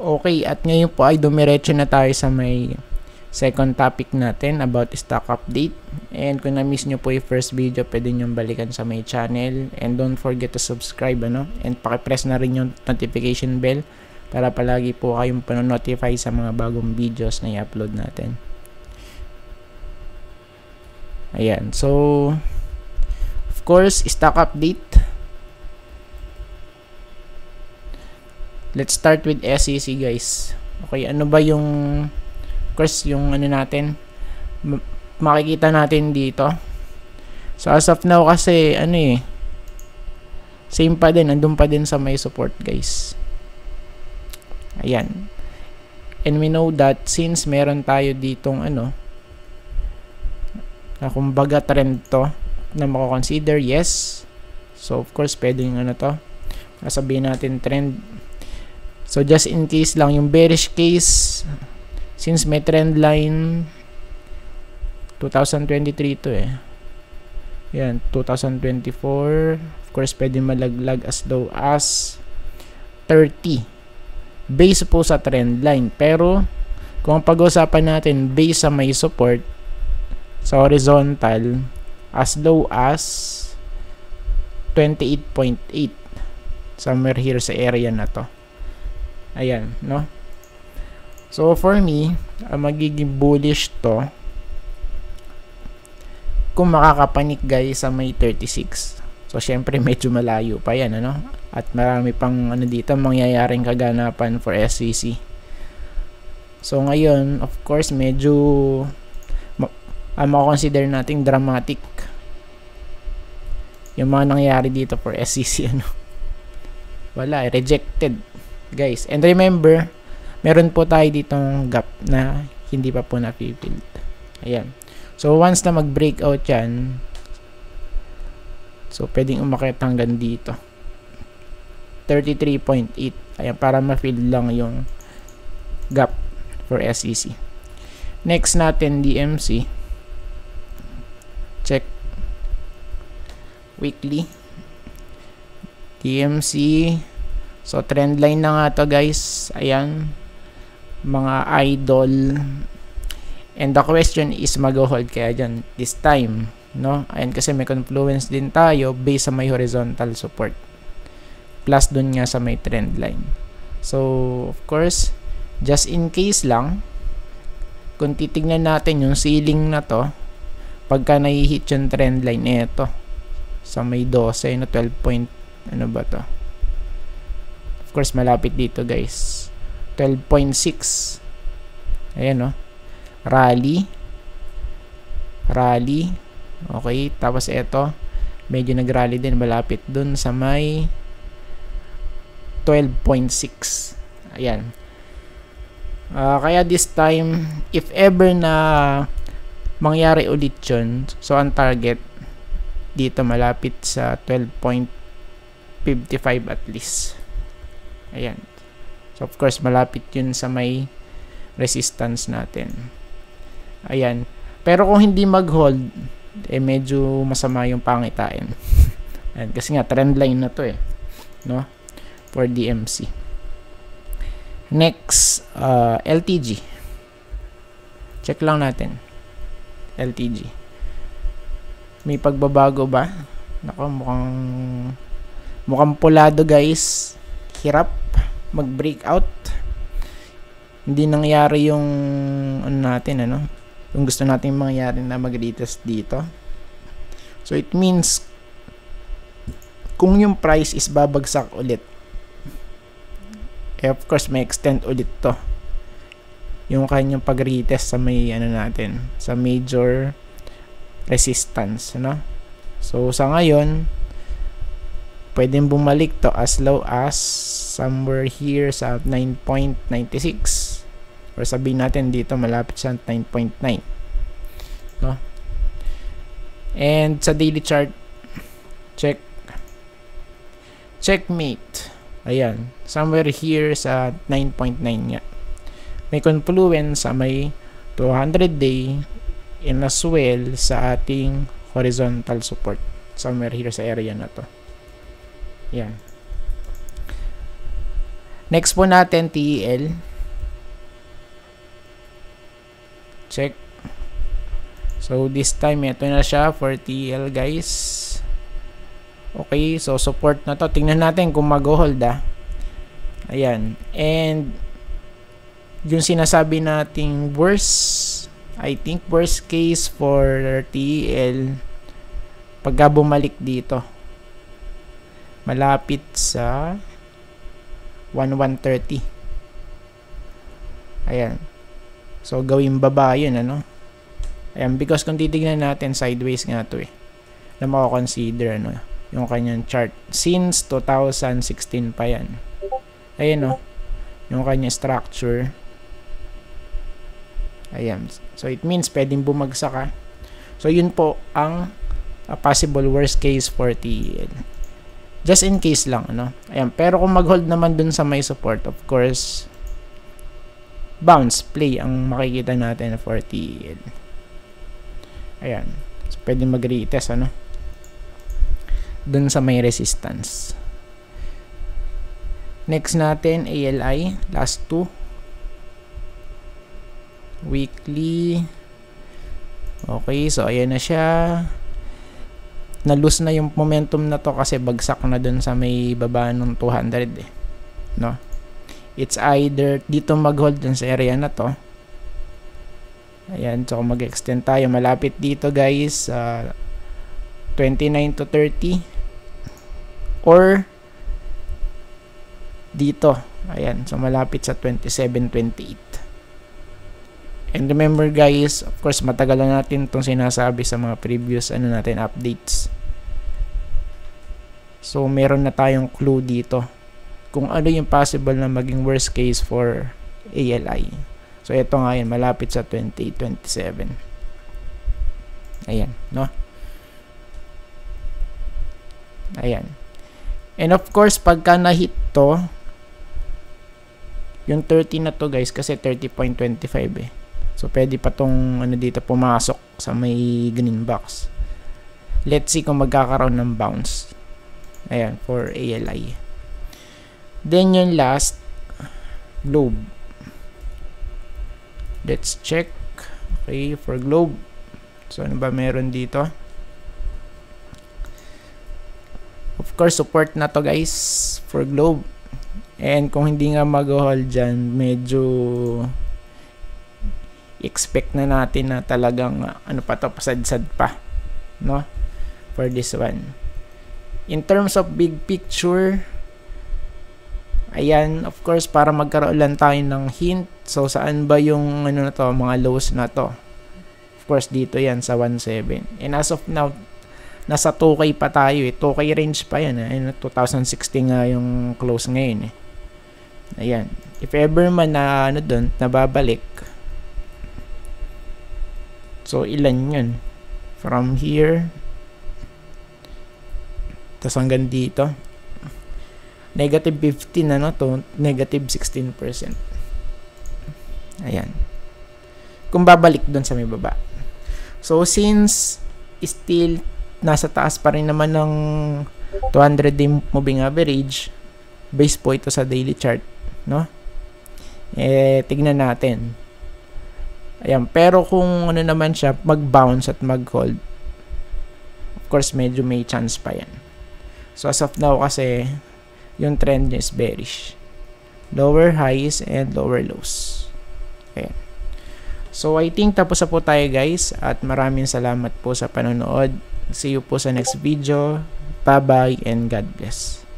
Okay, at ngayon po ay dumiretso na tayo sa may second topic natin about stock update. And kung na-miss nyo po yung first video, pwede nyo balikan sa may channel. And don't forget to subscribe, and pakipress na rin yung notification bell para palagi po kayong panonotify sa mga bagong videos na i-upload natin. Ayan, so of course, stock update. Let's start with SEC, guys. Okay, ano ba yung, of course, yung ano natin, makikita natin dito. So as of now kasi same pa din, andun pa din sa may support, guys. Ayan. And we know that since meron tayo ditong kumbaga trend to na mako-consider, yes. So of course pwedeng to, sabihin natin trend. So just in case lang, yung bearish case, since may trend line 2023 to yan, 2024, of course pwede malaglag as low as 30 base po sa trend line. Pero kung pag-usapan natin base sa may support sa horizontal, as low as 28.8, somewhere here sa area na to. Ayan, no? So for me, magiging bullish to kung makakapanik, guys, sa may 36. So syempre medyo malayo pa yan, at marami pang dito mangyayaring kaganapan for SEC. So ngayon, of course, medyo mako-consider nating dramatic yung mga nangyayari dito for SEC. Wala, rejected, guys. And remember, meron po tayo ditong gap na hindi pa po na-filled. Ayan. So once na mag-breakout yan, so pwedeng umakyat hanggang dito 33.8. Ayan, para ma-fill lang yung gap for SEC. Next natin, DMC. Check weekly DMC. So trend line na nga to, guys. Ayan, mga idol. And the question is, mag-hold kaya dyan this time, Ayan, kasi may confluence din tayo based sa may horizontal support plus dun nga sa may trend line. So of course, just in case lang, kung titignan natin yung ceiling na to, pagka nai-hit yung trend line, eto sa may 12, 12 point, ba to? Of course, malapit dito, guys. 12.6. Ayan, rally. Okay, tapos eto, medyo nag-rally din, malapit dun sa may 12.6. Ayan. Kaya this time, if ever na mangyari ulit yun, so ang target dito malapit sa 12.55 at least. Ayan. So of course, malapit yun sa may resistance natin. Ayan. Pero kung hindi mag-hold, medyo masama yung pangitain. Ayan, kasi nga trend line na to for DMC. Next, LTG. Check lang natin. LTG. May pagbabago ba? Nako, mukhang pulado, guys. Hirap mag-breakout. Hindi nangyari yung natin, yung gusto natin mangyari na mag-retest dito. So it means kung yung price is babagsak ulit, of course may extend ulit to yung kanyang pag-retest sa may natin, sa major resistance, So sa ngayon, pwedeng bumalik to as low as somewhere here sa 9.96, or sabihin natin dito malapit sa 9.9, And sa daily chart, checkmate. Ayan, somewhere here sa 9.9 nga. May confluence sa may 200 day and as well sa ating horizontal support somewhere here sa area na to. Yan. Next po natin, TEL. Check. So, this time, ito na siya for TEL, guys. Okay, so support na to. Tingnan natin kung mag-hold, Ayan. And, yung sinasabi nating worst, I think worst case for TEL, pagka bumalik dito, malapit sa 1130. Ayan. So, gawin baba yun, ano? Ayan, because kung titignan natin, sideways nga to na mako-consider, ano, yung kanyang chart. Since 2016 pa yan. Ayan, yung kanyang structure. Ayan. So, it means pwedeng bumagsak, So, yun po ang possible worst case for TEL. Just in case lang, ano. Ayan. Pero kung mag-hold naman dun sa may support, of course, bounce play ang makikita natin for TEL. Ayan. So, pwede mag-retest, ano, dun sa may resistance. Next natin, ALI. Last two. Weekly. Okay. So, ayan na siya. Na-lose na yung momentum na to kasi bagsak na dun sa may baba ng 200, no? It's either dito mag-hold dun sa area na to. Ayan, so mag-extend tayo malapit dito, guys, 29 to 30 or dito. Ayan, so malapit sa 27, 28. And remember, guys, of course, matagal na natin itong sinasabi sa mga previous updates. So, meron na tayong clue dito kung ano yung possible na maging worst case for ALI. So, ito nga yun, malapit sa 28, 27. Ayan, no? Ayan. And of course, pagka na-hit to, yung 30 na to, guys, kasi 30.25 So, pwede pa tong dito pumasok sa may green box. Let's see kung magkakaroon ng bounce. Ayan, for ALI. Then, yung last, Globe. Let's check. Okay, for Globe. So, ano ba meron dito? Of course, support na to, guys, for Globe. And kung hindi nga mag-hold dyan, medyo expect na natin na talagang pasad-sad pa, no, for this one. In terms of big picture, ayan, of course, para magkaroon lang tayo ng hint. So, saan ba yung mga lows na to? Of course, dito yan sa 1.7. And as of now, nasa 2K pa tayo 2K range pa yan. 2016 nga yung close ngayon Ayan. If ever man na doon, nababalik. So, ilan yun? From here. Tapos hanggang dito. Negative 15 to negative 16%. Ayan. Kung babalik doon sa may baba. So, since still nasa taas pa rin naman ng 200-day moving average, base po ito sa daily chart, no? Tignan natin. Ayan, pero kung naman siya, mag-bounce at mag-hold, of course, medyo may chance pa yan. So, as of now kasi, yung trend niya is bearish. Lower highs and lower lows. Ayan. So, I think tapos na po tayo, guys, at maraming salamat po sa panonood. See you po sa next video. Bye-bye and God bless.